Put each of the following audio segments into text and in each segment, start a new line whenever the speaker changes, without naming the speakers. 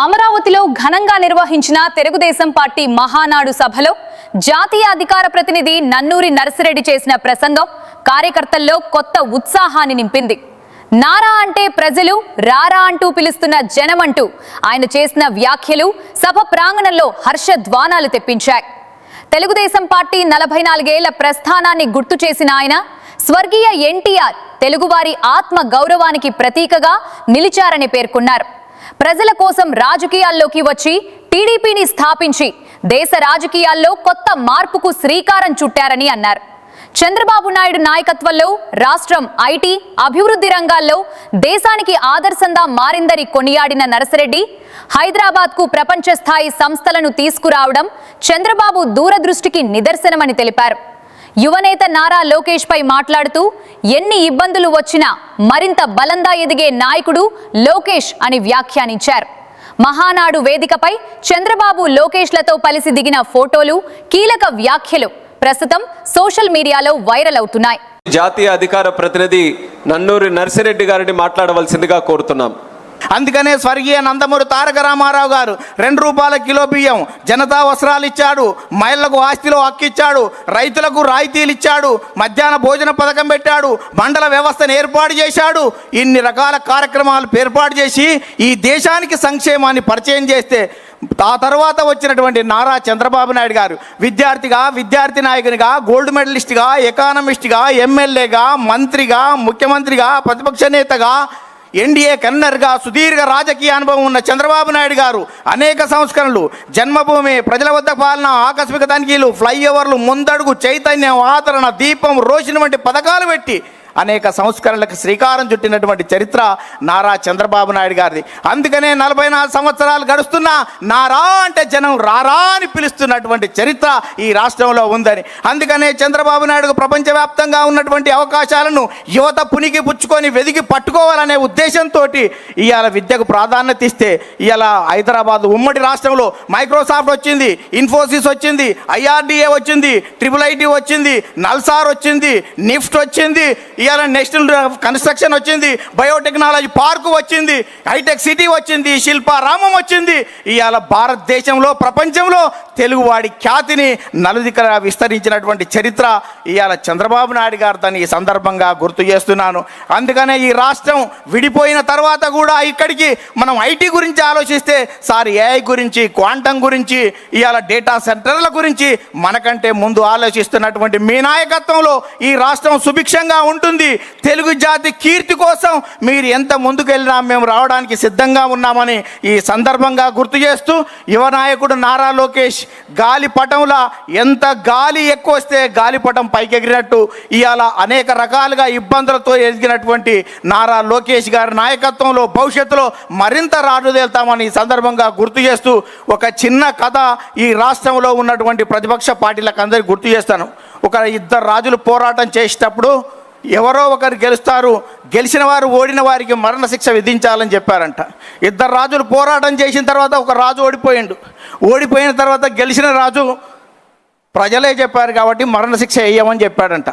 అమరావతిలో ఘనంగా నిర్వహించిన తెలుగుదేశం పార్టీ మహానాడు సభలో జాతీయ అధికార ప్రతినిధి నన్నూరి నర్సిరెడ్డి చేసిన ప్రసంగం కార్యకర్తల్లో కొత్త ఉత్సాహాన్ని నింపింది. నారా అంటే ప్రజలు, రారా అంటూ పిలుస్తున్న జనమంటూ ఆయన చేసిన వ్యాఖ్యలు సభ ప్రాంగణంలో హర్షధ్వానాలు తెప్పించాయి. తెలుగుదేశం పార్టీ 44 ఏళ్ల ప్రస్థానాన్ని గుర్తు చేసిన ఆయన స్వర్గీయ ఎన్టీఆర్ తెలుగువారి ఆత్మ గౌరవానికి ప్రతీకగా నిలిచారని పేర్కొన్నారు. ప్రజల కోసం రాజకీయాల్లోకి వచ్చి టీడీపీని స్థాపించి దేశ రాజకీయాల్లో కొత్త మార్పుకు శ్రీకారం చుట్టారని అన్నారు. చంద్రబాబు నాయుడు నాయకత్వంలో రాష్ట్రం ఐటీ, అభివృద్ధి రంగాల్లో దేశానికి ఆదర్శంగా మారిందని కొనియాడిన నర్సిరెడ్డి హైదరాబాద్కు ప్రపంచ స్థాయి సంస్థలను తీసుకురావడం చంద్రబాబు దూరదృష్టికి నిదర్శనమని తెలిపారు. యువనేత నారా లోకేష్ పై మాట్లాడుతూ ఎన్ని ఇబ్బందులు వచ్చినా మరింత బలంగా ఎదిగే నాయకుడు లోకేష్ అని వ్యాఖ్యానించారు. మహానాడు వేదికపై చంద్రబాబు లోకేష్లతో కలిసి దిగిన ఫోటోలు, కీలక వ్యాఖ్యలు ప్రస్తుతం సోషల్ మీడియాలో వైరల్ అవుతున్నాయి.
జాతీయ అధికార ప్రతినిధి నన్నూరి నర్సిరెడ్డి గారిని మాట్లాడవలసిందిగా కోరుతున్నాం.
అందుకనే స్వర్గీయ నందమూరి తారక రామారావు గారు 2 రూపాయల కిలో బియ్యం, జనతా వస్త్రాలు ఇచ్చాడు, మహిళలకు ఆస్తిలో హక్కిచ్చాడు, రైతులకు రాయితీలు ఇచ్చాడు, మధ్యాహ్న భోజన పథకం పెట్టాడు, మండల వ్యవస్థను ఏర్పాటు చేశాడు. ఇన్ని రకాల కార్యక్రమాలు ఏర్పాటు చేసి ఈ దేశానికి సంక్షేమాన్ని పరిచయం చేస్తే ఆ తర్వాత వచ్చినటువంటి నారా చంద్రబాబు నాయుడు గారు విద్యార్థిగా, విద్యార్థి నాయకునిగా, గోల్డ్ మెడలిస్ట్గా, ఎకానమిస్ట్గా, ఎమ్మెల్యేగా, మంత్రిగా, ముఖ్యమంత్రిగా, ప్రతిపక్ష నేతగా, ఎన్డీఏ కన్వీనర్గా సుదీర్ఘ రాజకీయ అనుభవం ఉన్న చంద్రబాబు నాయుడు గారు అనేక సంస్కరణలు, జన్మభూమి, ప్రజల వద్ద పాలన, ఆకస్మిక తనిఖీలు, ఫ్లైఓవర్లు, ముందడుగు, చైతన్యం, ఆదరణ, దీపం, రోషిని వంటి పథకాలు పెట్టి అనేక సంస్కరణలకు శ్రీకారం చుట్టినటువంటి చరిత్ర నారా చంద్రబాబు నాయుడు గారిది. అందుకనే 44 సంవత్సరాలు గడుస్తున్నా నారా అంటే జనం రారా అని పిలుస్తున్నటువంటి చరిత్ర ఈ రాష్ట్రంలో ఉందని, అందుకనే చంద్రబాబు నాయుడుకు ప్రపంచవ్యాప్తంగా ఉన్నటువంటి అవకాశాలను యువత పునికి పుచ్చుకొని వెదికి పట్టుకోవాలనే ఉద్దేశంతో ఇవాళ విద్యకు ప్రాధాన్యత ఇస్తే ఇవాళ హైదరాబాద్ ఉమ్మడి రాష్ట్రంలో మైక్రోసాఫ్ట్ వచ్చింది, ఇన్ఫోసిస్ వచ్చింది, ఐఆర్డీఏ వచ్చింది, IIIT వచ్చింది, నల్సార్ వచ్చింది, నిఫ్ట్ వచ్చింది, ఇవాళ నేషనల్ కన్స్ట్రక్షన్ వచ్చింది, బయోటెక్నాలజీ పార్కు వచ్చింది, హైటెక్ సిటీ వచ్చింది, శిల్పారామం వచ్చింది. ఇవాళ భారతదేశంలో, ప్రపంచంలో తెలుగువాడి ఖ్యాతిని నలుదికల విస్తరించినటువంటి చరిత్ర ఇవాళ చంద్రబాబు నాయుడు గారు దాన్ని ఈ సందర్భంగా గుర్తు చేస్తున్నాను. అందుకనే ఈ రాష్ట్రం విడిపోయిన తర్వాత కూడా ఇక్కడికి మనం ఐటీ గురించి ఆలోచిస్తే సార్ ఏఐ గురించి, క్వాంటం గురించి, ఇవాళ డేటా సెంటర్ల గురించి మనకంటే ముందు ఆలోచిస్తున్నటువంటి మీ నాయకత్వంలో ఈ రాష్ట్రం సుభిక్షంగా ఉంటుంది. తెలుగు జాతి కీర్తి కోసం మీరు ఎంత ముందుకెళ్ళినా మేము రావడానికి సిద్ధంగా ఉన్నామని ఈ సందర్భంగా గుర్తు చేస్తూ, యువ నాయకుడు నారా లోకేష్ గాలిపటంలా ఎంత గాలి ఎక్కువ వస్తే గాలిపటం పైకి ఎగిరినట్టు ఇవాళ అనేక రకాలుగా ఇబ్బందులతో ఎదిగినటువంటి నారా లోకేష్ గారి నాయకత్వంలో భవిష్యత్తులో మరింత రాజుదేల్తామని ఈ సందర్భంగా గుర్తు చేస్తూ ఒక చిన్న కథ ఈ రాష్ట్రంలో ఉన్నటువంటి ప్రతిపక్ష పార్టీలకు అందరికీ గుర్తు చేస్తాను. ఒక 2 రాజులు పోరాటం చేసేటప్పుడు ఎవరో ఒకరు గెలుస్తారు, గెలిచిన వారు ఓడిన వారికి మరణశిక్ష విధించాలని చెప్పారంట. 2 రాజులు పోరాటం చేసిన తర్వాత ఒక రాజు ఓడిపోయిన తర్వాత గెలిచిన రాజు ప్రజలే చెప్పారు కాబట్టి మరణశిక్ష వేయమని చెప్పాడంట.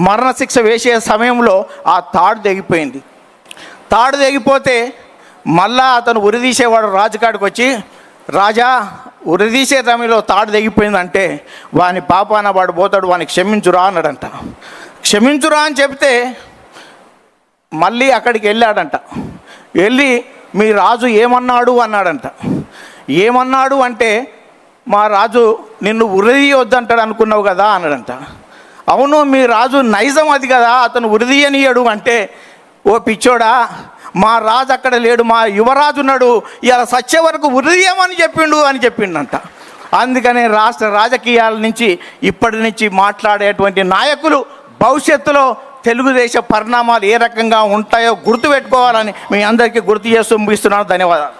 మరణశిక్ష వేసే సమయంలో ఆ తాడు తెగిపోయింది. తాడు తెగిపోతే మళ్ళా అతను ఉరిదీసేవాడు రాజుకాడికి వచ్చి, రాజా ఉరిదీసే సమయంలో తాడు తెగిపోయిందంటే వాని పాపాన వాడు పోతాడు, వాని క్షమించురా అన్నాడంట. క్షమించురా అని చెప్తే మళ్ళీ అక్కడికి వెళ్ళాడంట. వెళ్ళి మీ రాజు ఏమన్నాడు అన్నాడంట. ఏమన్నాడు అంటే మా రాజు నిన్ను ఉరిదీయొద్దంటాడు అనుకున్నావు కదా అన్నాడంట. అవును, మీ రాజు నైజం అది కదా, అతను ఉరిదీయనీయడు అంటే, ఓ పిచ్చోడా, మా రాజు అక్కడ లేడు, మా యువరాజు ఉన్నాడు, ఇలా సచ్చే వరకు ఉరిదీయమని చెప్పిండంట. అందుకనే రాష్ట్ర రాజకీయాల నుంచి ఇప్పటి నుంచి మాట్లాడేటువంటి నాయకులు భవిష్యత్తులో తెలుగుదేశ పరిణామాలు ఏ రకంగా ఉంటాయో గుర్తుపెట్టుకోవాలని మీ అందరికీ గుర్తు చేస్తూ ముగిస్తున్నాను. ధన్యవాదాలు.